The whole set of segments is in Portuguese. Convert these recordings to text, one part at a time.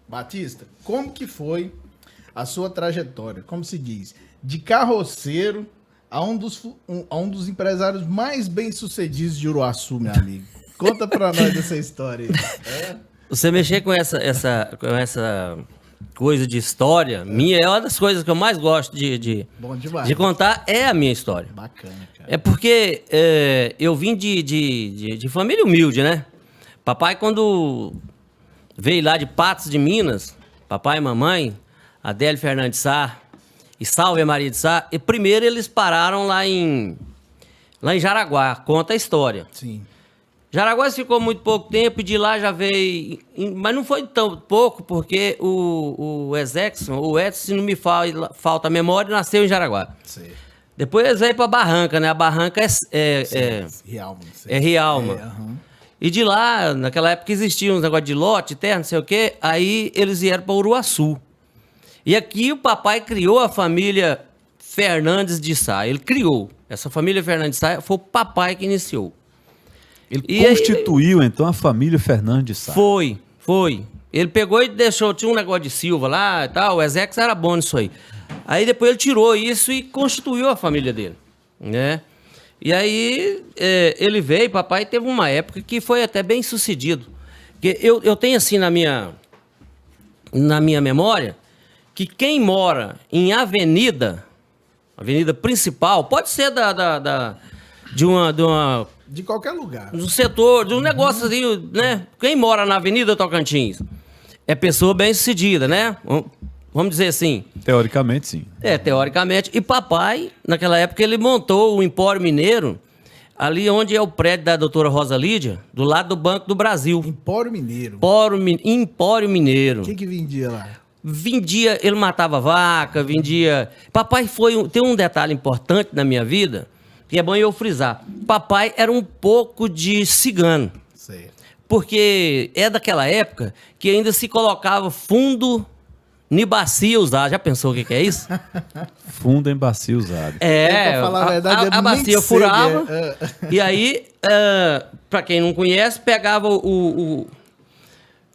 Batista, como que foi a sua trajetória, como se diz, de carroceiro a um dos empresários mais bem-sucedidos de Uruaçu, meu amigo? Conta pra nós essa história aí. Você mexer com essa coisa de história, minha é uma das coisas que eu mais gosto de contar, é a minha história. Bacana, cara. É porque eu vim de família humilde, né? Papai, quando veio lá de Patos de Minas, papai e mamãe, Adélio Fernandes Sá e Salve Maria de Sá, e primeiro eles pararam lá em Jaraguá, conta a história. Sim. Jaraguá ficou muito pouco tempo e de lá já veio... Mas não foi tão pouco, porque o Edson, se não me falta a memória, nasceu em Jaraguá. Sim. Depois eles veio pra Barranca, né? A Barranca é Rialma. É Rialma. E de lá, naquela época existia uns negócios de lote, terra, não sei o quê, aí eles vieram para Uruaçu. E aqui o papai criou a família Fernandes de Sá. Ele criou. Essa família Fernandes de Sá foi o papai que iniciou. Ele constituiu, então, a família Fernandes de Sá. Foi. Ele pegou e deixou, tinha um negócio de Silva lá e tal, o Ezequiel era bom nisso aí. Aí depois ele tirou isso e constituiu a família dele, né? E aí ele veio, papai teve uma época que foi até bem sucedido. Porque eu tenho assim na minha memória, que quem mora em avenida principal, pode ser de qualquer lugar. Do setor, de um negócio assim, né? Quem mora na Avenida Tocantins é pessoa bem-sucedida, né? Vamos dizer assim. Teoricamente, sim. Teoricamente. E papai, naquela época, ele montou o Empório Mineiro, ali onde é o prédio da doutora Rosa Lídia, do lado do Banco do Brasil. Empório Mineiro. Empório Mineiro. O que vendia lá? Vendia, ele matava vaca, vendia... Papai tem um detalhe importante na minha vida, que é bom eu frisar. Papai era um pouco de cigano. Certo. Porque é daquela época que ainda se colocava fundo em bacia usada. Já pensou o que é isso? Fundo em bacia usada. Pra falar a verdade, a bacia furava. E aí, pra quem não conhece, pegava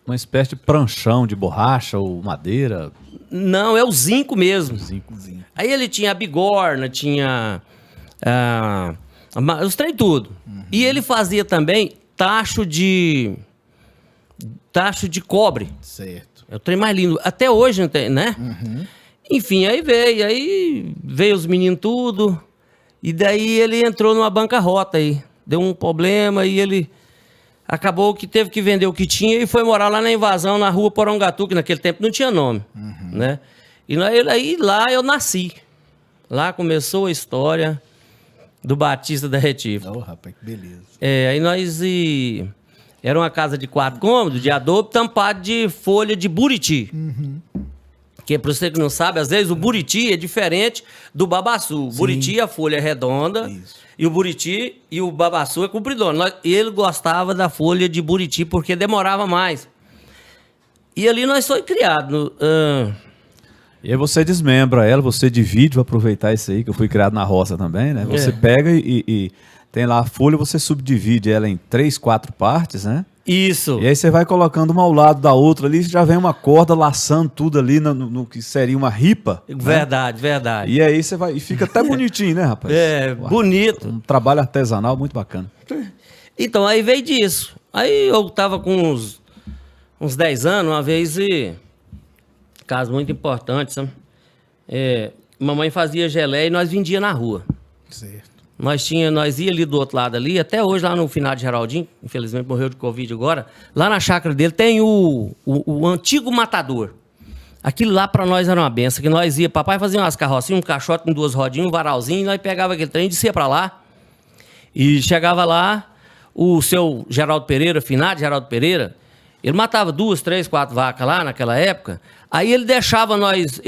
uma espécie de pranchão de borracha ou madeira. Não, é o zinco mesmo. Zinco. Aí ele tinha a bigorna, tinha... os trem tudo. E ele fazia também tacho de cobre. Certo. É o trem mais lindo. Até hoje não tem, né? Enfim, aí veio os meninos tudo. E daí ele entrou numa bancarrota aí. Deu um problema e ele acabou que teve que vender o que tinha e foi morar lá na Invasão, na rua Porongatu, que naquele tempo não tinha nome, né? E aí lá eu nasci. Lá começou a história do Batista da Retífica. Oh, rapaz, que beleza. Aí era uma casa de 4 cômodos, de adobe, tampado de folha de buriti. Que, para você que não sabe, às vezes o buriti é diferente do babaçu. O buriti, a folha é redonda. Isso. E o buriti e o babaçu é compridona. Ele gostava da folha de buriti porque demorava mais. E ali nós foi criado. E aí você desmembra ela, você divide, vou aproveitar isso aí, que eu fui criado na roça também, né? Você pega e tem lá a folha, você subdivide ela em 3, 4 partes, né? Isso. E aí você vai colocando uma ao lado da outra ali, já vem uma corda laçando tudo ali no que seria uma ripa. Verdade, né? verdade. E aí você vai, e fica até bonitinho, né, rapaz? Bonito. Um trabalho artesanal muito bacana. Então, aí veio disso. Aí eu tava com uns 10 anos, uma vez, caso muito importante, sabe? Mamãe fazia geleia e nós vendia na rua. Certo. Nós ia ali do outro lado ali, até hoje lá no final de Geraldinho, infelizmente morreu de Covid agora, lá na chácara dele tem o antigo matador. Aquilo lá pra nós era uma benção, que nós papai fazia umas carrocinhas, um caixote com 2 rodinhas, um varalzinho, e nós pegava aquele trem, descia pra lá, e chegava lá, o seu Geraldo Pereira, finado Geraldo Pereira, ele matava 2, 3, 4 vacas lá naquela época. Aí ele deixava nós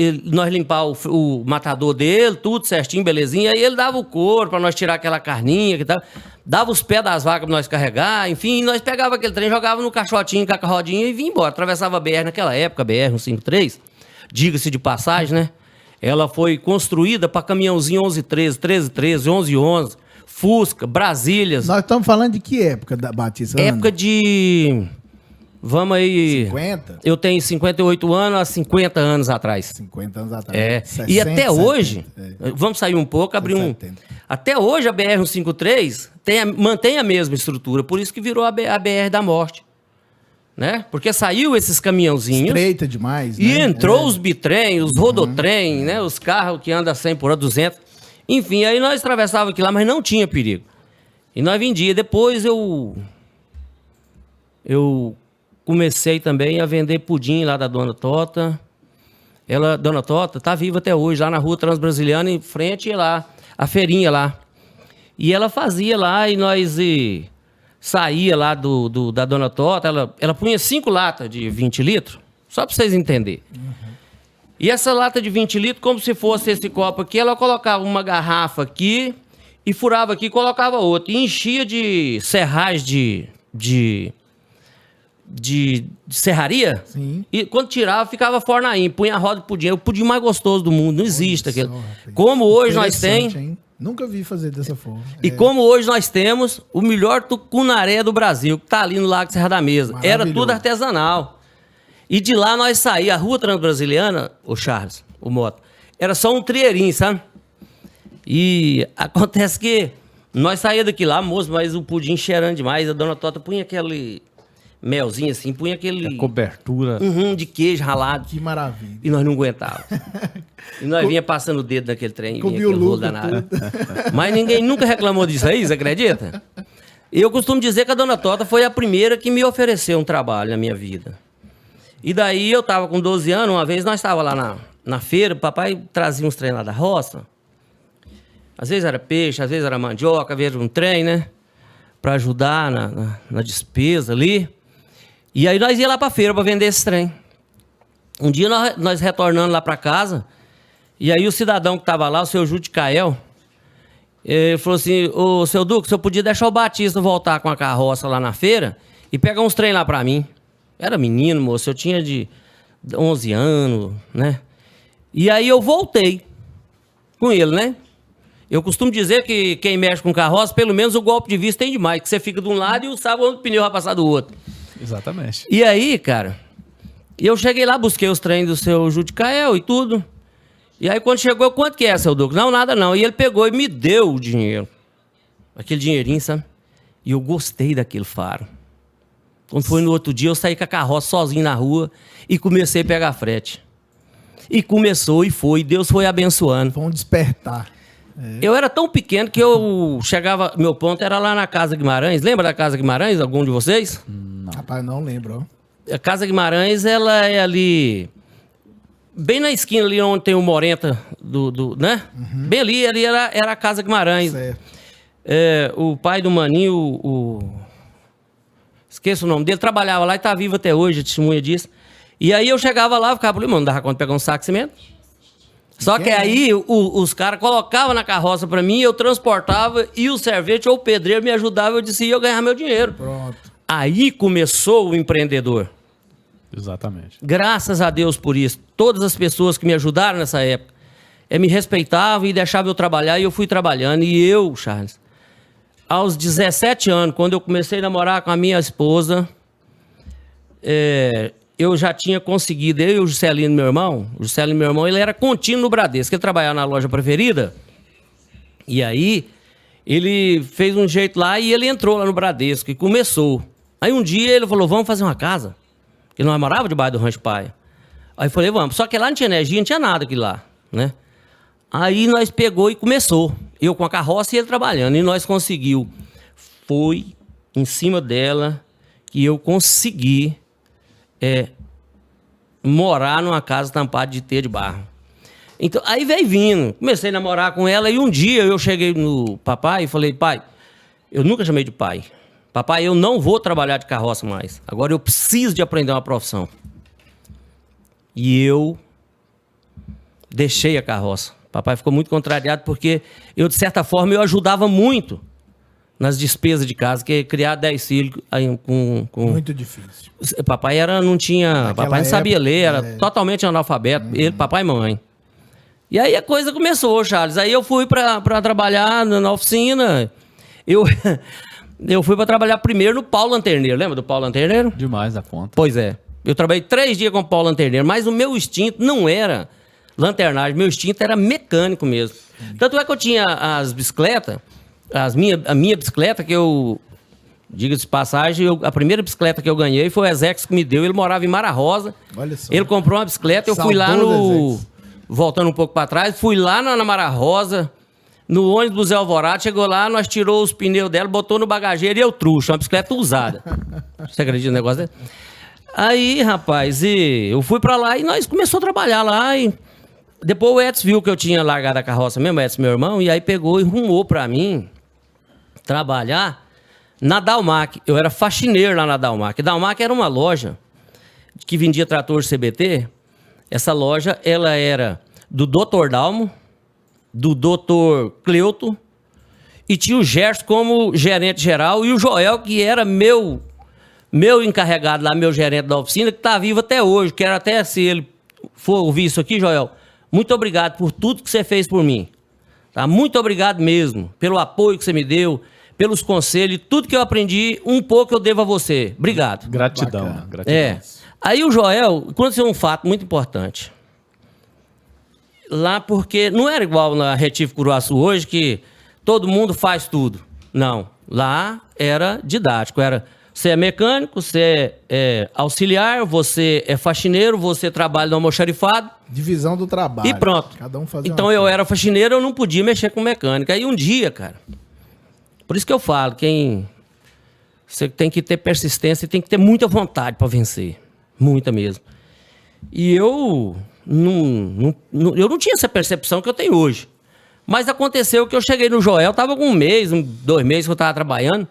limpar o matador dele, tudo certinho, belezinha. Aí ele dava o couro pra nós tirar aquela carninha, que tal. Dava os pés das vacas pra nós carregar. Enfim, nós pegava aquele trem, jogava no caixotinho com a rodinha e vinha embora. Atravessava a BR naquela época, BR 153. Diga-se de passagem, né? Ela foi construída para caminhãozinho 1113, 1313, 1111, Fusca, Brasílias. Nós estamos falando de que época, Batista? Época de... Vamos aí... 50? Eu tenho 58 anos há 50 anos atrás. 50 anos atrás. É. 60, E até 70, hoje, é. vamos sair um pouco, abrir um... 70. Até hoje a BR-153 mantém a mesma estrutura, por isso que virou a BR da morte. Né? Porque saiu esses caminhãozinhos... Estreita demais, E né? entrou os bitrem, os rodotrem, né? Os carros que andam 100 por hora, 200. Enfim, aí nós atravessávamos aquilo lá, mas não tinha perigo. E nós vendia. Depois eu comecei também a vender pudim lá da Dona Tota. Dona Tota, tá viva até hoje, lá na Rua Transbrasiliana, em frente lá, a feirinha lá. E ela fazia lá e nós saía lá da Dona Tota, ela punha 5 latas de 20 litros, só para vocês entenderem. E essa lata de 20 litros, como se fosse esse copo aqui, ela colocava uma garrafa aqui e furava aqui e colocava outra. E enchia de serragem de serraria. Sim. E quando tirava, ficava fornainho, punha a roda de pudim. É o pudim mais gostoso do mundo, não existe aquele. rapaz. Como hoje nós Interessante, temos, hein? Nunca vi fazer dessa forma. e como hoje nós temos o melhor tucunaré do Brasil, que tá ali no Lago Serra da Mesa. Era Maravilhoso. tudo artesanal. E de lá nós saímos, a Rua Transbrasiliana, o Charles, o Mota, era só um trieirinho, sabe? E acontece que nós saímos daqui lá, moço, mas o pudim cheirando demais, a Dona Tota punha aquele melzinho assim, punha aquele Cobertura. de queijo ralado. Que maravilha. E nós não aguentávamos. E nós vinha passando o dedo naquele trem, Comia vinha aquele o rolo lucro danado. Mas ninguém nunca reclamou disso aí, você acredita? Eu costumo dizer que a Dona Tota foi a primeira que me ofereceu um trabalho na minha vida. E daí eu tava com 12 anos, uma vez nós estávamos lá na feira, o papai trazia uns trem lá da roça. Às vezes era peixe, às vezes era mandioca, às vezes um trem, né? Pra ajudar na despesa ali. E aí nós ia lá pra feira pra vender esse trem. Um dia nós retornando lá pra casa, e aí o cidadão que tava lá, o seu Juticael, ele falou assim: ô, seu Duque, o senhor podia deixar o Batista voltar com a carroça lá na feira e pegar uns trem lá pra mim. Era menino, moço, eu tinha de 11 anos, né? E aí eu voltei com ele, né? Eu costumo dizer que quem mexe com carroça, pelo menos o golpe de vista tem demais, que você fica de um lado e sabe onde o pneu vai passar do outro. Exatamente. E aí, cara, eu cheguei lá, busquei os trens do seu Juticael e tudo. E aí quando chegou, quanto que é, seu Duque? Não, nada não. E ele pegou e me deu o dinheiro. Aquele dinheirinho, sabe? E eu gostei daquele faro. Quando foi no outro dia, eu saí com a carroça sozinho na rua e comecei a pegar frete. E começou e foi, Deus foi abençoando. Vão despertar. Eu era tão pequeno que eu chegava, meu ponto era lá na Casa Guimarães. Lembra da Casa Guimarães, algum de vocês? Rapaz, não lembro, ó. A Casa Guimarães, ela é ali, bem na esquina ali onde tem o Morenta, né? Bem ali era a Casa Guimarães. Certo. O pai do Maninho, esqueço o nome dele, trabalhava lá e tá vivo até hoje, testemunha disso. E aí eu chegava lá, ficava, mano, não dava conta de pegar um saco de cimento. Só que aí os caras colocavam na carroça pra mim, eu transportava e o servente ou o pedreiro me ajudava, eu disse, e eu ganhava meu dinheiro. Pronto. Aí começou o empreendedor. Exatamente. Graças a Deus por isso. Todas as pessoas que me ajudaram nessa época me respeitavam e deixavam eu trabalhar, e eu fui trabalhando. E eu, Charles, aos 17 anos, quando eu comecei a namorar com a minha esposa, eu já tinha conseguido, eu e o Juscelino, meu irmão, ele era contínuo no Bradesco, ele trabalhava na loja Preferida, e aí ele fez um jeito lá e ele entrou lá no Bradesco e começou. Aí um dia ele falou, vamos fazer uma casa, que nós morávamos debaixo do Rancho Paia. Aí eu falei, vamos, só que lá não tinha energia, não tinha nada aqui lá, né? Aí nós pegou e começou, eu com a carroça e ele trabalhando, e nós conseguiu. Foi em cima dela que eu consegui morar numa casa tampada de telha de barro. Então, aí veio vindo, comecei a namorar com ela, e um dia eu cheguei no papai e falei, pai, eu nunca chamei de pai. Papai, eu não vou trabalhar de carroça mais. Agora eu preciso de aprender uma profissão. E eu deixei a carroça. Papai ficou muito contrariado porque eu, de certa forma, eu ajudava muito nas despesas de casa, que criar 10 filhos aí, com... Muito difícil. Papai não tinha... Naquela papai não sabia época, ler, era totalmente analfabeto. Ele, papai e mamãe. E aí a coisa começou, Charles. Aí eu fui pra trabalhar na oficina. eu fui para trabalhar primeiro no Paulo Lanterneiro. Lembra do Paulo Lanterneiro? Demais da conta. Pois é. Eu trabalhei 3 dias com o Paulo Lanterneiro, mas o meu instinto não era lanternagem, meu instinto era mecânico mesmo. Tanto é que eu tinha as bicicletas, a minha bicicleta que eu... Diga-se de passagem, a primeira bicicleta que eu ganhei foi o Ezex que me deu. Ele morava em Mara Rosa. Olha só. Ele comprou uma bicicleta, eu fui lá no... Voltando um pouco para trás, fui lá na Mara Rosa, no ônibus do Zé Alvorado, chegou lá, nós tirou os pneus dela, botou no bagageiro e eu trouxe, uma bicicleta usada. Você acredita no negócio dele? Aí, rapaz, eu fui para lá e nós começamos a trabalhar lá. E depois o Edson viu que eu tinha largado a carroça mesmo, o Edson, meu irmão, e aí pegou e rumou para mim trabalhar na Dalmac. Eu era faxineiro lá na Dalmac. Dalmac era uma loja que vendia trator CBT. Essa loja, ela era do Dr. Dalmo, do Dr. Cleuto, e tinha o Gerson como gerente geral, e o Joel, que era meu encarregado lá, meu gerente da oficina, que está vivo até hoje. Quero até, se ele for ouvir isso aqui, Joel, muito obrigado por tudo que você fez por mim. Tá? Muito obrigado mesmo, pelo apoio que você me deu, pelos conselhos, tudo que eu aprendi, um pouco eu devo a você. Obrigado. Gratidão, né? Gratidão. É. Aí o Joel, aconteceu um fato muito importante. Lá porque não era igual na Retífico Curuaçu hoje, que todo mundo faz tudo. Não. Lá era didático. Era, você é mecânico, você é auxiliar, você é faxineiro, você trabalha no almoxarifado. Divisão do trabalho. E pronto. Cada um fazia então uma eu coisa. era faxineiro, eu não podia mexer com mecânica. Aí um dia, cara... Por isso que eu falo, você tem que ter persistência e tem que ter muita vontade para vencer. Muita mesmo. E eu não tinha essa percepção que eu tenho hoje. Mas aconteceu que eu cheguei no Joel, tava com 1 mês, 2 meses que eu tava trabalhando,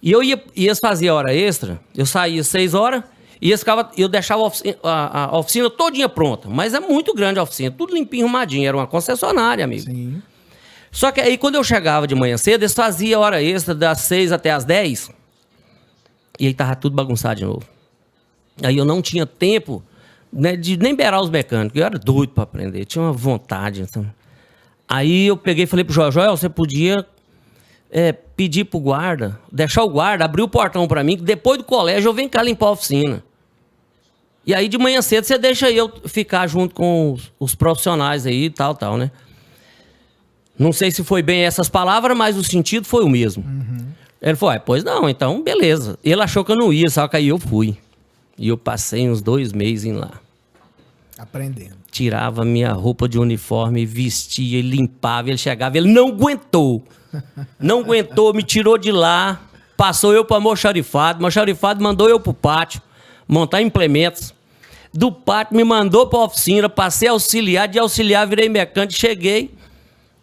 e eu ia fazer hora extra, eu saía 6 horas, e eu deixava a oficina todinha pronta. Mas é muito grande a oficina, tudo limpinho, arrumadinho, era uma concessionária, amigo. Sim. Só que aí, quando eu chegava de manhã cedo, eles faziam hora extra das 6 até as 10. E aí tava tudo bagunçado de novo. Aí eu não tinha tempo, né, de nem beirar os mecânicos. Eu era doido para aprender, tinha uma vontade. Então. Aí eu peguei e falei pro Joel, você podia pedir pro guarda, deixar o guarda, abrir o portão para mim, que depois do colégio eu venho cá limpar a oficina. E aí de manhã cedo você deixa eu ficar junto com os profissionais aí e tal, né? Não sei se foi bem essas palavras, mas o sentido foi o mesmo. Uhum. Ele falou, pois não, então beleza. Ele achou que eu não ia, só que aí eu fui. E eu passei uns 2 meses lá. Aprendendo. Tirava minha roupa de uniforme, vestia e limpava. Ele chegava, ele não aguentou. Não aguentou, me tirou de lá. Passou eu para almoxarifado. Almoxarifado mandou eu pro pátio, montar implementos. Do pátio me mandou para a oficina, passei a auxiliar. De auxiliar virei mecânico, cheguei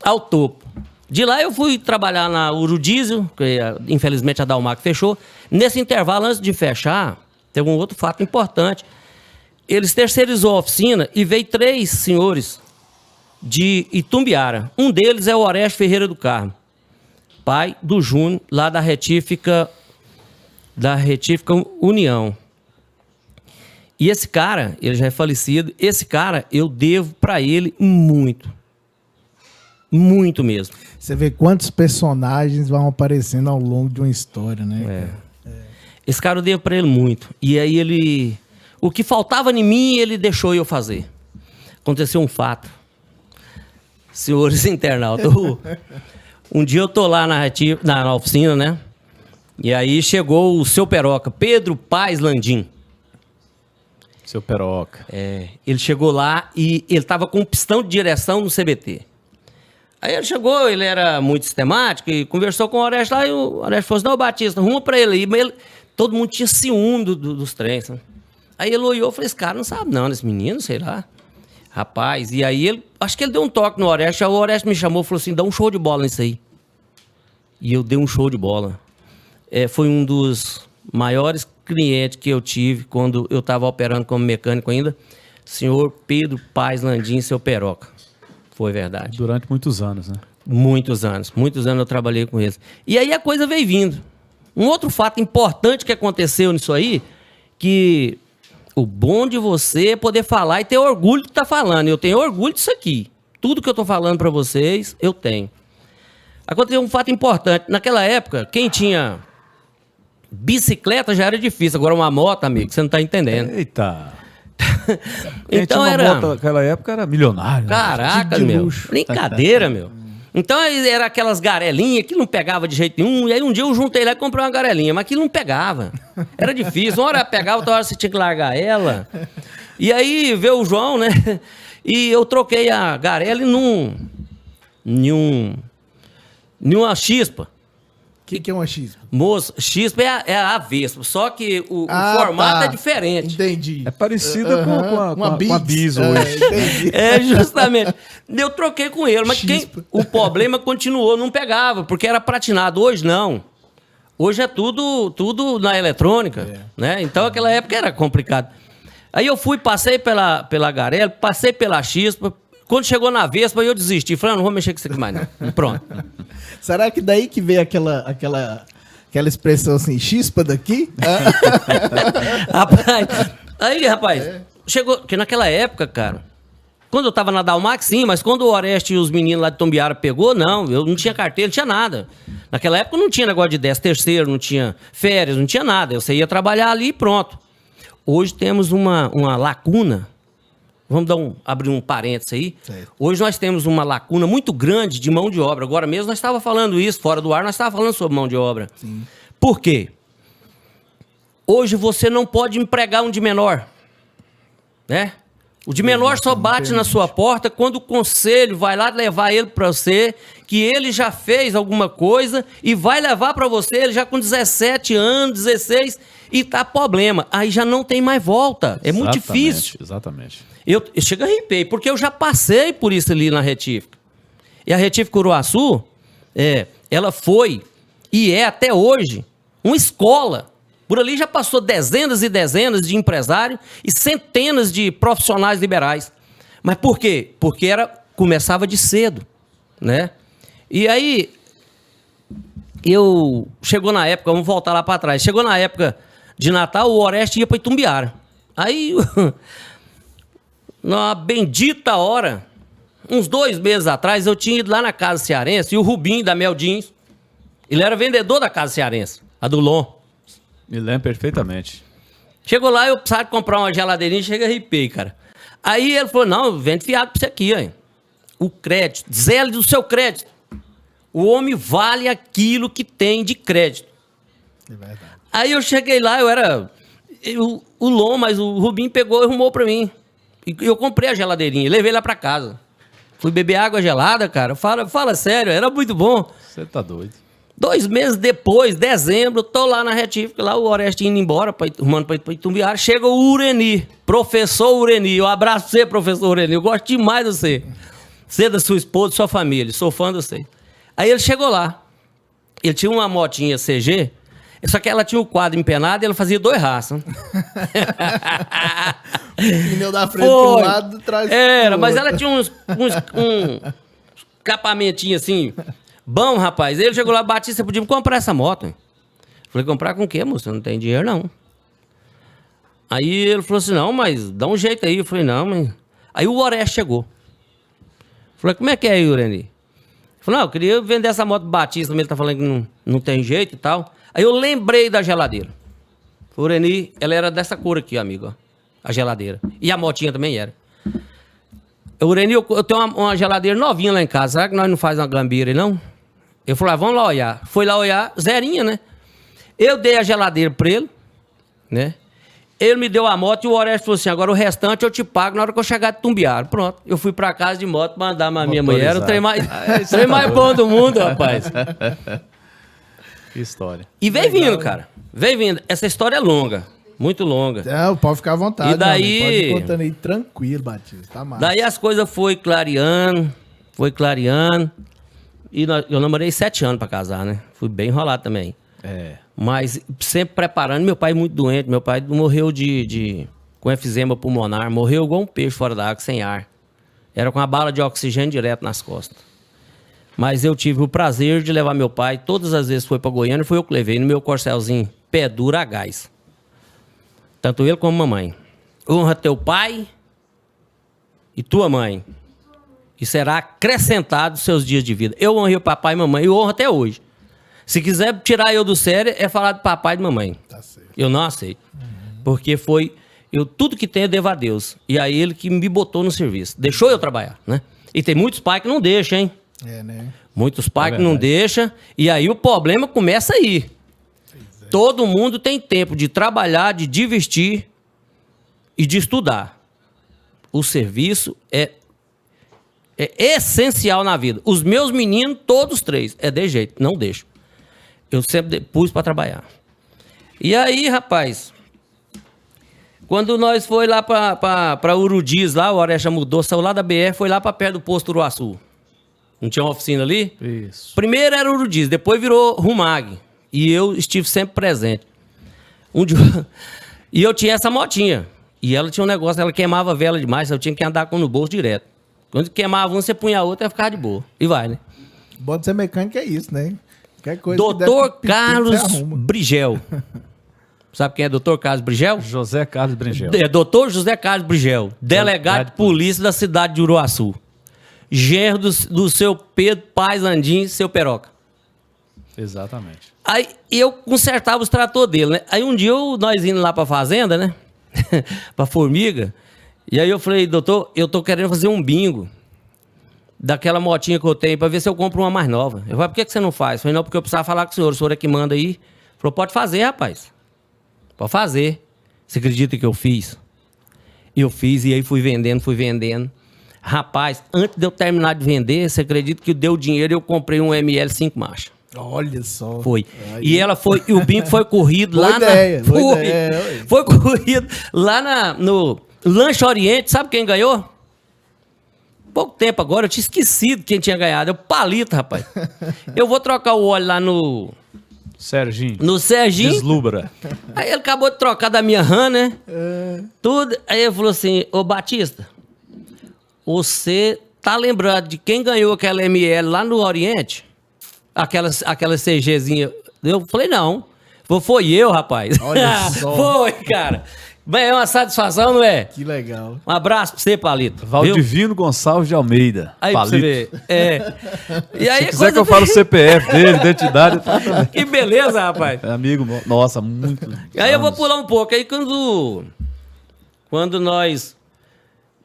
ao topo. De lá eu fui trabalhar na Urodiesel, que infelizmente a Dalmac fechou. Nesse intervalo, antes de fechar, teve um outro fato importante. Eles terceirizou a oficina e veio 3 senhores de Itumbiara. Um deles é o Orestes Ferreira do Carmo, pai do Júnior, lá da Retífica União. E esse cara, ele já é falecido, esse cara eu devo pra ele muito. Muito mesmo. Você vê quantos personagens vão aparecendo ao longo de uma história, né? Esse cara eu devo pra ele muito. E aí o que faltava em mim, ele deixou eu fazer. Aconteceu um fato. Senhores internautas, um dia eu tô lá na oficina, né? E aí chegou o seu Peroca, Pedro Paes Landim. Seu Peroca. Ele chegou lá e ele tava com um pistão de direção no CBT. Aí ele chegou, ele era muito sistemático e conversou com o Orestes lá e o Orestes falou assim, não, Batista, arruma pra ele aí. Mas todo mundo tinha ciúme dos trens. Né? Aí ele olhou e falou, esse cara não sabe não, esse menino, sei lá. Rapaz, e aí acho que ele deu um toque no Orestes, aí o Orestes me chamou e falou assim, dá um show de bola nisso aí. E eu dei um show de bola. Foi um dos maiores clientes que eu tive quando eu estava operando como mecânico ainda, senhor Pedro Paes Landim, seu Peroca. Foi verdade. Durante muitos anos, né? Muitos anos eu trabalhei com eles. E aí a coisa veio vindo. Um outro fato importante que aconteceu nisso aí, que o bom de você é poder falar e ter orgulho de estar falando. Eu tenho orgulho disso aqui. Tudo que eu estou falando para vocês, eu tenho. Aconteceu um fato importante. Naquela época, quem tinha bicicleta já era difícil. Agora uma moto, amigo, você não tá entendendo. Eita. Então tinha uma era... moto naquela época era milionário. Né? Caraca, de meu. luxo. Brincadeira, meu. Então era aquelas garelinhas que não pegava de jeito nenhum. E aí um dia eu juntei lá e comprei uma garelinha, mas aquilo não pegava. Era difícil. Uma hora pegava, outra hora você tinha que largar ela. E aí veio o João, né? E eu troquei a garela em uma chispa. O que é uma X? Moço, chispa é a Vespa, só que o formato é diferente. Entendi. É parecida com a Bis hoje. Entendi. É, justamente. Eu troquei com ele, mas o problema continuou, não pegava, porque era pratinado. Hoje não. Hoje é tudo na eletrônica, né? Então aquela época era complicado. Aí eu passei pela garela, passei pela chispa. Quando chegou na Vespa, eu desisti. Falei, não vou mexer com isso aqui mais não. Pronto. Será que daí que veio aquela expressão assim, chispa daqui? Rapaz, chegou... Porque naquela época, cara, quando eu tava na Dalmax, sim, mas quando o Oreste e os meninos lá de Tombiara pegou, não, eu não tinha carteira, não tinha nada. Naquela época não tinha negócio de 13º, não tinha férias, não tinha nada. Você ia trabalhar ali e pronto. Hoje temos uma lacuna. Vamos abrir um parênteses aí. Certo. Hoje nós temos uma lacuna muito grande de mão de obra. Agora mesmo nós estávamos falando isso, fora do ar, nós estávamos falando sobre mão de obra. Sim. Por quê? Hoje você não pode empregar um de menor. Né? O de menor só bate na sua porta quando o conselho vai lá levar ele para você, que ele já fez alguma coisa e vai levar para você, ele já com 17 anos, 16, e tá problema. Aí já não tem mais volta. É muito difícil. Exatamente. Eu chego a arrepiei, porque eu já passei por isso ali na Retífica. E a Retífica Uruaçu, ela foi e é até hoje uma escola. Por ali já passou dezenas e dezenas de empresários e centenas de profissionais liberais. Mas por quê? Porque começava de cedo, né? E aí, chegou na época, vamos voltar lá para trás, chegou na época de Natal, o Oreste ia para Itumbiara. Aí... Na bendita hora, uns 2 meses atrás, eu tinha ido lá na Casa Cearense e o Rubinho, da Mel Jeans, ele era vendedor da Casa Cearense, a do Lon. Me lembro perfeitamente. Chegou lá, eu precisava comprar uma geladeirinha, chega a arrepiei, cara. Aí ele falou, não, vende fiado pra você aqui, hein? O crédito, zelo do seu crédito. O homem vale aquilo que tem de crédito. É verdade. Aí eu cheguei lá, o Lon, mas o Rubinho pegou e arrumou pra mim. Eu comprei a geladeirinha, levei lá pra casa. Fui beber água gelada, cara. Fala sério, era muito bom. Você tá doido. 2 meses depois, dezembro, tô lá na Retífica, lá o Oreste indo embora, rumando pra Itumbiara. Chega o Ureni, professor Ureni. Um abraço pra você, professor Ureni. Eu gosto demais de você. Você, da sua esposa, da sua família. Sou fã de você. Aí ele chegou lá. Ele tinha uma motinha CG, só que ela tinha o quadro empenado e ela fazia 2 raças. O pneu da frente pro lado, trás pro mas ela tinha um capamentinho assim, bom, rapaz. Ele chegou lá, Batista, podia me comprar essa moto. Hein? Falei, comprar com o quê, moço? Não tem dinheiro, não. Aí ele falou assim, não, mas dá um jeito aí. Eu falei, não, mas... Aí o Oreste chegou. Falei, como é que é aí, Ureni? Ele falou, não, eu queria vender essa moto do Batista, mas ele tá falando que não tem jeito e tal. Aí eu lembrei da geladeira. Ureni, ela era dessa cor aqui, amigo, ó. A geladeira. E a motinha também era. Ureni, eu tenho uma geladeira novinha lá em casa. Será que nós não faz uma gambira aí, não? Eu falei, vamos lá olhar. Foi lá olhar, zerinha, né? Eu dei a geladeira pra ele, né? Ele me deu a moto e o Oreste falou assim, agora o restante eu te pago na hora que eu chegar de Tumbiara. Pronto. Eu fui pra casa de moto, mandar pra minha mulher. Era o trem mais bom do mundo, rapaz. Que história. E vem vindo, cara. Vem vindo. Essa história é longa. Muito longa. Pode ficar à vontade. E daí... Pode ir contando aí tranquilo, Batista. Tá massa. Daí as coisas foi clareando. E eu namorei 7 anos pra casar, né? Fui bem enrolado também. Mas sempre preparando. Meu pai muito doente. Meu pai morreu com efizema pulmonar. Morreu igual um peixe fora da água, sem ar. Era com a bala de oxigênio direto nas costas. Mas eu tive o prazer de levar meu pai. Todas as vezes foi pra Goiânia, foi eu que levei no meu corcelzinho. Pé duro a gás. Tanto ele como mamãe. Honra teu pai e tua mãe. e será acrescentado aos seus dias de vida. Eu honrei o papai e mamãe e honro até hoje. Se quiser tirar eu do sério, é falar de papai e de mamãe. Tá certo. Eu não aceito. Porque foi... tudo que tenho eu devo a Deus. E a ele que me botou no serviço. Deixou eu trabalhar, né? E tem muitos pais que não deixam, hein? É, né? Muitos pais que não deixam. E aí o problema começa aí. Todo mundo tem tempo de trabalhar, de divertir e de estudar. O serviço é essencial na vida. Os meus meninos, todos três, é de jeito, não deixo. Eu sempre pus para trabalhar. E aí, rapaz, quando nós foi lá para Urudis, lá, o Oreja mudou, saiu lá da BR, foi lá para perto do posto Uruaçu. Não tinha uma oficina ali? Isso. Primeiro era Urudis, depois virou Rumag. E eu estive sempre presente. E eu tinha essa motinha. E ela tinha um negócio, ela queimava vela demais, eu tinha que andar com no bolso direto. Quando queimava um, você punha a outra e ficava de boa. E vai, né? Bom de ser mecânico é isso, né? Qualquer coisa Doutor que der Carlos você arruma. Brigel. Sabe quem é doutor Carlos Brigel? José Carlos Bringel. É doutor José Carlos Brigel, delegado de polícia da cidade de Uruaçu. Genro do seu Pedro Paz Andim, seu Peroca. Exatamente. Aí eu consertava os tratores dele, né? Aí um dia nós indo lá pra fazenda, né? Pra formiga. E aí eu falei, doutor, eu tô querendo fazer um bingo daquela motinha que eu tenho pra ver se eu compro uma mais nova. Eu falei, por que você não faz? Eu falei, não, porque eu precisava falar com o senhor é que manda aí. Ele falou, pode fazer, rapaz. Pode fazer. Você acredita que eu fiz? Eu fiz e aí fui vendendo. Rapaz, antes de eu terminar de vender, você acredita que deu dinheiro e eu comprei um ML 5 marcha. Olha só. Foi. Aí. E ela foi, e o bingo foi corrido Boa lá ideia, na. boa Foi. ideia, Foi corrido lá no Lanche Oriente. Sabe quem ganhou? Pouco tempo agora, eu tinha esquecido quem tinha ganhado. É o Palito, rapaz. Eu vou trocar o óleo lá no Serginho. Serginho. Deslubra. Aí ele acabou de trocar da minha RAM, né? Tudo. Aí ele falou assim, ô Batista, você tá lembrado de quem ganhou aquela ML lá no Oriente? Aquela CGzinha. Eu falei, não. Foi eu, rapaz. Olha só. Foi, cara. Bem, é uma satisfação, não é? Que legal. Um abraço pra você, Palito. Valdivino Gonçalves de Almeida. Aí pra você ver. É. E aí, Se quiser que eu fale o CPF dele, identidade, tá também. Que beleza, rapaz. É amigo, nossa, muito. Aí eu vou pular um pouco. Aí quando nós...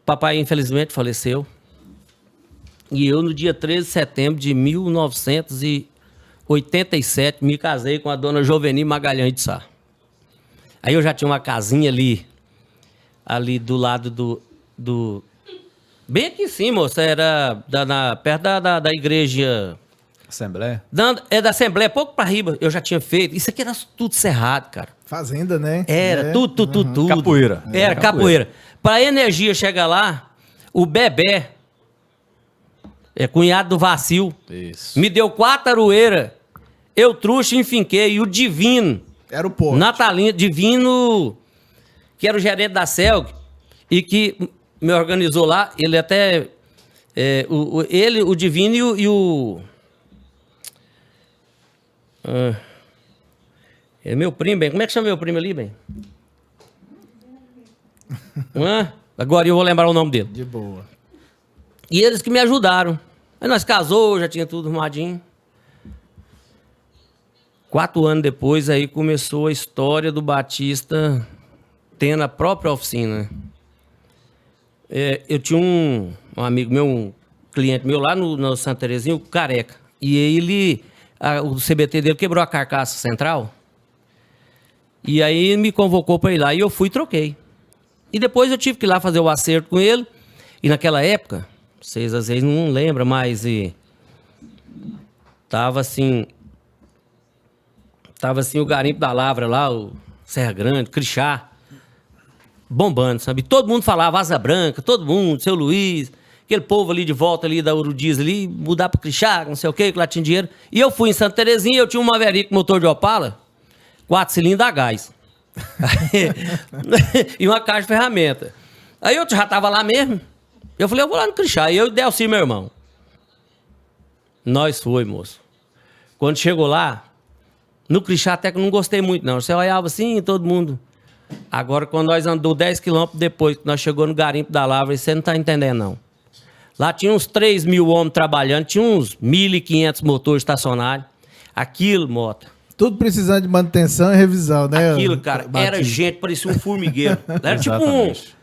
Papai, infelizmente, faleceu. E eu, no dia 13 de setembro de 1987, me casei com a dona Joveni Magalhães de Sá. Aí eu já tinha uma casinha ali do lado do... Bem aqui em cima, moça, era perto da igreja... Assembleia? Da Assembleia, pouco pra riba, eu já tinha feito. Isso aqui era tudo cerrado, cara. Fazenda, né? Era, tudo. Capoeira. Era capoeira. Pra energia chegar lá, o Bebé, cunhado do Vacil, Isso. me deu 4 aroeiras, eu trouxe e enfinquei, e o Divino, Era o povo. Natalino, Divino, que era o gerente da Celg, e que me organizou lá, ele até, o Divino e o é meu primo, bem, como é que chama meu primo ali, bem? Agora eu vou lembrar o nome dele. De boa. E eles que me ajudaram. Aí nós casou, já tinha tudo arrumadinho. 4 anos depois, aí começou a história do Batista tendo a própria oficina. Eu tinha um amigo meu, um cliente meu lá no Santa Terezinha, o Careca. E ele, o CBT dele quebrou a carcaça central. E aí ele me convocou para ir lá e eu fui e troquei. E depois eu tive que ir lá fazer o acerto com ele. E naquela época, vocês às vezes não lembram, mas tava assim o Garimpo da Lavra lá, o Serra Grande, Crixá, bombando, sabe? Todo mundo falava Asa Branca, todo mundo, seu Luiz, aquele povo ali de volta ali da Urudis ali, mudar para Crixá, não sei o quê, que lá tinha dinheiro. E eu fui em Santa Terezinha, eu tinha um Maverick motor de Opala, 4 cilindros a gás. E uma caixa de ferramenta. Aí eu já tava lá mesmo. Eu falei, eu vou lá no Crixá. E eu e o Delci, meu irmão. Nós foi, moço. Quando chegou lá, no Crixá até que eu não gostei muito, não. Você olhava assim, todo mundo. Agora, quando nós andou 10 quilômetros depois, que nós chegou no Garimpo da Lavra, você não tá entendendo, não. Lá tinha uns 3 mil homens trabalhando, tinha uns 1.500 motores estacionários. Aquilo, Mota. Tudo precisando de manutenção e revisão, né? Aquilo, cara, era gente, parecia um formigueiro. Era tipo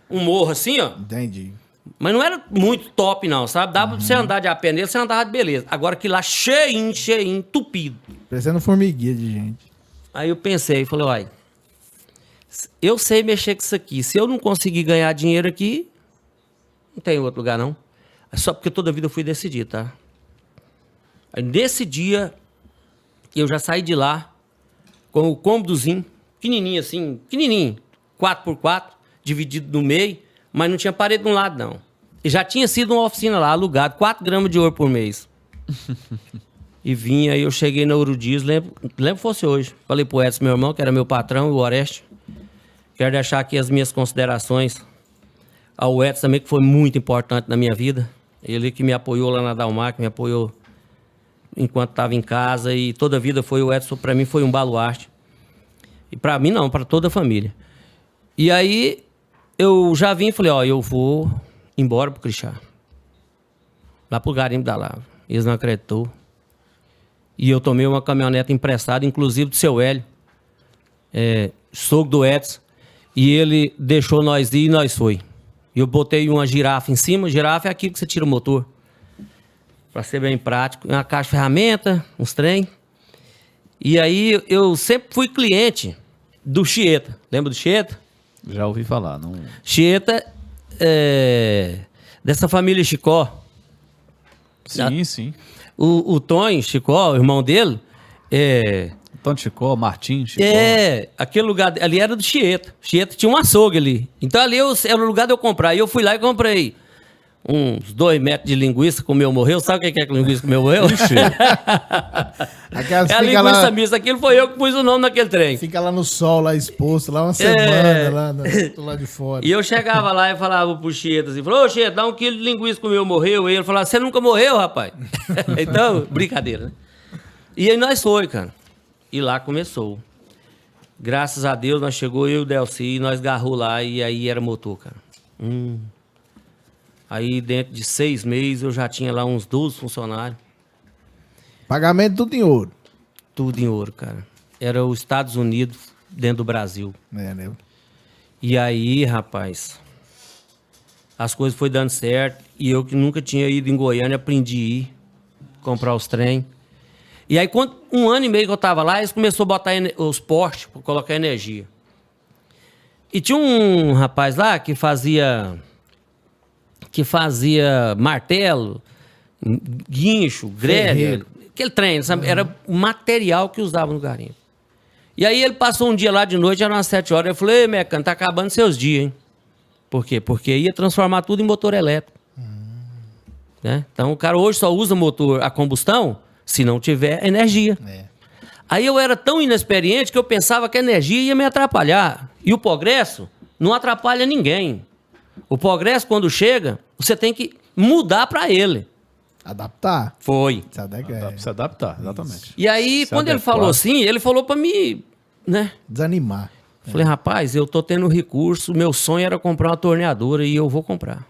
um morro assim, ó. Entendi. Mas não era muito top, não, sabe? Dava pra você andar de a pé nele, você andava de beleza. Agora aquilo lá cheinho, entupido. Parecendo formiguinha de gente. Aí eu pensei, falei, uai, eu sei mexer com isso aqui. Se eu não conseguir ganhar dinheiro aqui, não tem outro lugar, não. É só porque toda a vida eu fui decidir, tá? Aí nesse dia, eu já saí de lá com o cômodozinho, pequenininho assim, pequenininho, 4x4, dividido no meio, mas não tinha parede de um lado, não. E já tinha sido uma oficina lá, alugado, 4 gramas de ouro por mês. E vinha, aí eu cheguei na Eurodias, lembro que fosse hoje. Falei pro Edson, meu irmão, que era meu patrão, o Oreste. Quero deixar aqui as minhas considerações ao Edson também, que foi muito importante na minha vida. Ele que me apoiou lá na Dalmar, que me apoiou enquanto estava em casa. E toda a vida foi o Edson, para mim, foi um baluarte. E para mim não, para toda a família. E aí eu já vim e falei, ó, eu vou embora pro Crixá. Lá pro Garimpo da Lava. Eles não acreditou. E eu tomei uma caminhonete emprestada, inclusive do seu Hélio, sogro do Edson. E ele deixou nós ir e nós foi. Eu botei uma girafa em cima. Girafa é aquilo que você tira o motor. Pra ser bem prático. Uma caixa de ferramenta, uns trem. E aí eu sempre fui cliente do Chieta. Lembra do Chieta? Já ouvi falar. Não... Chieta dessa família Chicó. Sim, sim. O Tonho Chicó, o irmão dele, Antônio Chicó, Martim Chicó. Aquele lugar ali era do Chieta. Chieta tinha um açougue ali. Então ali era o lugar de eu comprar. E eu fui lá e comprei uns 2 metros de linguiça com o meu morreu. Sabe o que é que linguiça com o meu morreu? É a linguiça lá... mista. Aquilo foi eu que pus o nome naquele trem. Fica lá no sol, lá exposto, lá uma semana, lá do lado de fora. E eu chegava lá e falava pro Chieta assim, falou, ô Chieta, dá 1 quilo de linguiça com o meu morreu. E ele falava, você nunca morreu, rapaz? Então, brincadeira, né? E aí nós foi, cara. E lá começou. Graças a Deus, nós chegou eu e o Delci, nós garrou lá e aí era motor, cara. Aí dentro de 6 meses eu já tinha lá uns 12 funcionários. Pagamento tudo em ouro. Tudo em ouro, cara. Era os Estados Unidos dentro do Brasil. Né? E aí, rapaz, as coisas foram dando certo. E eu que nunca tinha ido em Goiânia, aprendi a ir comprar os trem. E aí, quando 1 ano e meio que eu tava lá, eles começaram a botar os postes para colocar energia. E tinha um rapaz lá que fazia martelo, guincho, grelha, aquele trem, sabe? Era o material que usava no garimpo. E aí ele passou um dia lá de noite, eram umas 7 horas, eu falei, Mecano, tá acabando seus dias, hein? Por quê? Porque ia transformar tudo em motor elétrico. Né? Então o cara hoje só usa motor a combustão se não tiver energia. Aí eu era tão inexperiente que eu pensava que a energia ia me atrapalhar. E o progresso não atrapalha ninguém. O progresso, quando chega, você tem que mudar para ele. Adaptar. Foi. Se adaptar, exatamente. E aí, quando ele falou assim, ele falou para mim, né? Desanimar. Falei, rapaz, eu tô tendo recurso, meu sonho era comprar uma torneadora e eu vou comprar.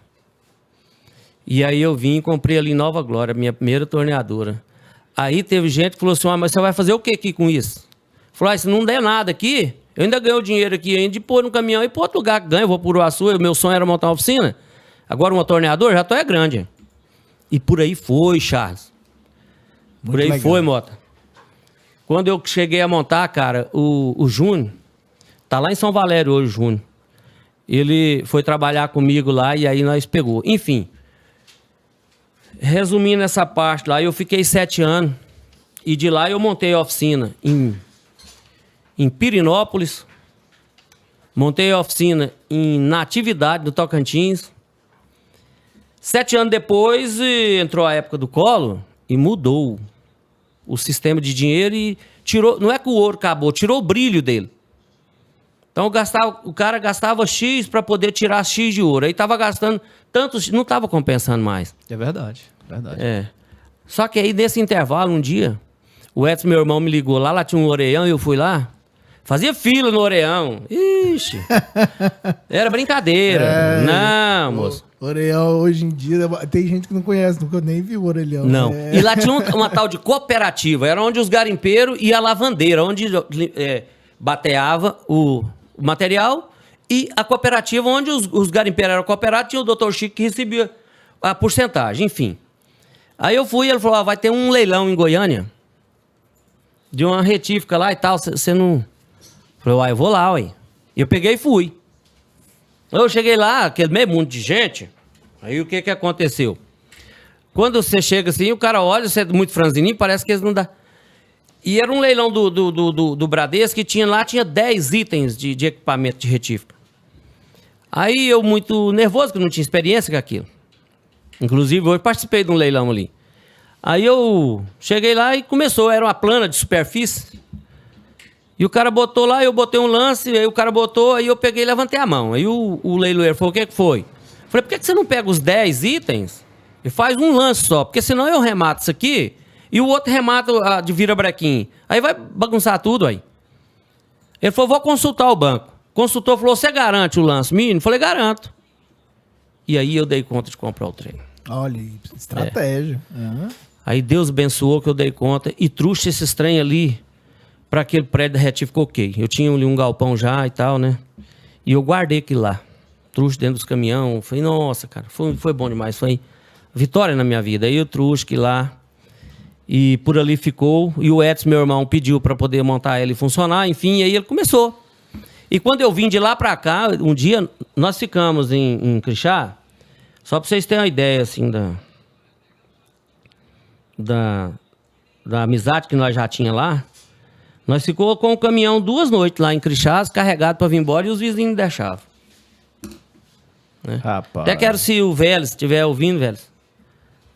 E aí eu vim e comprei ali em Nova Glória, minha primeira torneadora. Aí teve gente que falou assim, mas você vai fazer o que aqui com isso? Falou, se não der nada aqui, eu ainda ganho dinheiro aqui, ainda de pôr no caminhão e pôr outro lugar que ganha, eu vou por Uruaçu, meu sonho era montar uma oficina. Agora uma torneadora, já tô grande. E por aí foi, Charles. Por aí foi, Mota. Quando eu cheguei a montar, cara, o Júnior, tá lá em São Valério hoje, o Júnior. Ele foi trabalhar comigo lá e aí nós pegou. Enfim, resumindo essa parte lá, eu fiquei 7 anos e de lá eu montei a oficina em Pirinópolis, montei a oficina em Natividade, do Tocantins. 7 anos depois entrou a época do Collor e mudou o sistema de dinheiro e tirou, não é que o ouro acabou, tirou o brilho dele. Então o cara gastava X para poder tirar X de ouro. Aí tava gastando tanto, não tava compensando mais. É verdade, verdade. Só que aí nesse intervalo, um dia, o Edson, meu irmão, me ligou lá tinha um Oreão e eu fui lá. Fazia fila no Oreão. Ixi. Era brincadeira. Não, moço. Orelhão, hoje em dia, tem gente que não conhece, nunca nem viu o Orelhão. Não. É. E lá tinha uma tal de cooperativa, era onde os garimpeiros e a lavandeira, onde bateava o material, e a cooperativa, onde os garimpeiros eram cooperados, tinha o Dr. Chico que recebia a porcentagem, enfim. Aí eu fui, ele falou, vai ter um leilão em Goiânia, de uma retífica lá e tal, você não... Eu falei, eu vou lá, ué. E eu peguei e fui. Eu cheguei lá, aquele meio mundo de gente, aí o que aconteceu? Quando você chega assim, o cara olha, você é muito franzininho, parece que eles não dá. E era um leilão do Bradesco que tinha 10 itens de equipamento de retífica. Aí eu muito nervoso, que não tinha experiência com aquilo. Inclusive, eu participei de um leilão ali. Aí eu cheguei lá e começou, era uma plana de superfície. E o cara botou lá, eu botei um lance, aí o cara botou, aí eu peguei e levantei a mão. Aí o leiloeiro falou, o que foi? Eu falei, por que você não pega os 10 itens e faz um lance só? Porque senão eu remato isso aqui e o outro remata de vira-brequim. Aí vai bagunçar tudo aí. Ele falou, vou consultar o banco. Consultou, falou, você garante o lance mínimo? Eu falei, garanto. E aí eu dei conta de comprar o trem. Olha, estratégia. Uhum. Aí Deus abençoou que eu dei conta e trouxe esses trem ali para aquele prédio da retífica, ok. Eu tinha ali um galpão já e tal, né? E eu guardei aquilo lá. Trouxe dentro dos caminhões. Falei, nossa, cara, foi bom demais. Foi vitória na minha vida. Aí eu trouxe aquilo lá. E por ali ficou. E o Edson, meu irmão, pediu para poder montar ela e funcionar. Enfim, e aí ele começou. E quando eu vim de lá para cá, um dia, nós ficamos em Crixá. Só para vocês terem uma ideia, assim, da amizade que nós já tinha lá. Nós ficou com o caminhão 2 noites lá em Crixás, carregado para vir embora, e os vizinhos não deixavam. Né? Rapaz. Até quero, se o Vélez estiver ouvindo, Vélez.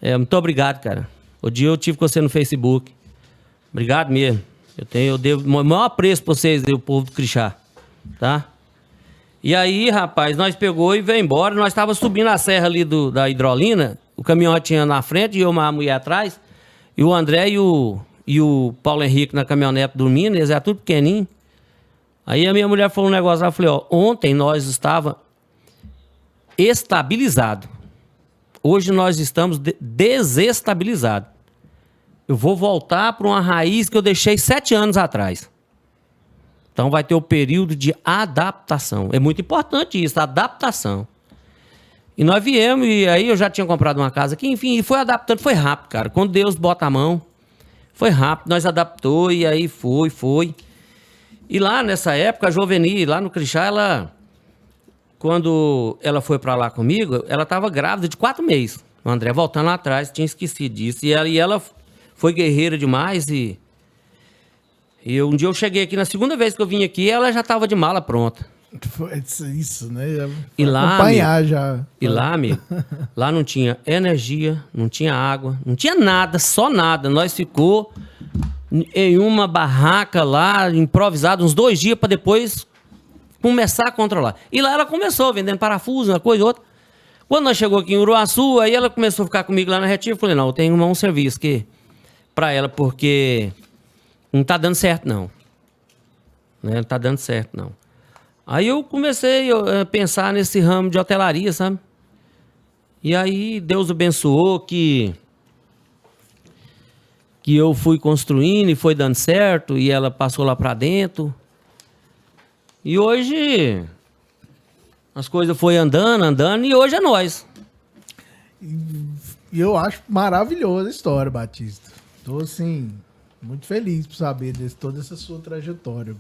Muito obrigado, cara. O dia eu tive com você no Facebook. Obrigado mesmo. Eu devo o maior apreço para vocês, o povo do Crixá. Tá? E aí, rapaz, nós pegou e veio embora. Nós estávamos subindo a serra ali da Hidrolina. O caminhão tinha na frente e eu, uma mulher atrás. E o André e o Paulo Henrique na caminhonete dormindo, eles eram tudo pequenininho. Aí a minha mulher falou um negócio lá, eu falei, ontem nós estava estabilizado. Hoje nós estamos desestabilizados. Eu vou voltar para uma raiz que eu deixei 7 anos atrás. Então vai ter o período de adaptação. É muito importante isso, a adaptação. E nós viemos, e aí eu já tinha comprado uma casa aqui, enfim, e foi adaptando, foi rápido, cara. Quando Deus bota a mão, foi rápido, nós adaptou, e aí foi. E lá nessa época, a Joveni, lá no Crixá, quando ela foi pra lá comigo, ela estava grávida de 4 meses. O André voltando lá atrás, tinha esquecido disso. E ela foi guerreira demais, um dia eu cheguei aqui, na segunda vez que eu vim aqui, ela já estava de mala pronta. Isso, né? E lá, acompanhar amigo, já. E lá, amigo, lá não tinha energia, não tinha água, não tinha nada, só nada. Nós ficou em uma barraca lá, improvisado, uns 2 dias para depois começar a controlar. E lá ela começou vendendo parafuso, uma coisa e outra. Quando nós chegou aqui em Uruaçu, aí ela começou a ficar comigo lá na retífica. Eu falei, não, eu tenho um serviço para ela, porque não tá dando certo, não. Não tá dando certo, não. Aí eu comecei a pensar nesse ramo de hotelaria, sabe? E aí Deus abençoou que eu fui construindo e foi dando certo, e ela passou lá para dentro. E hoje as coisas foram andando, e hoje é nós. E eu acho maravilhosa a história, Batista. Tô, assim, muito feliz por saber de toda essa sua trajetória.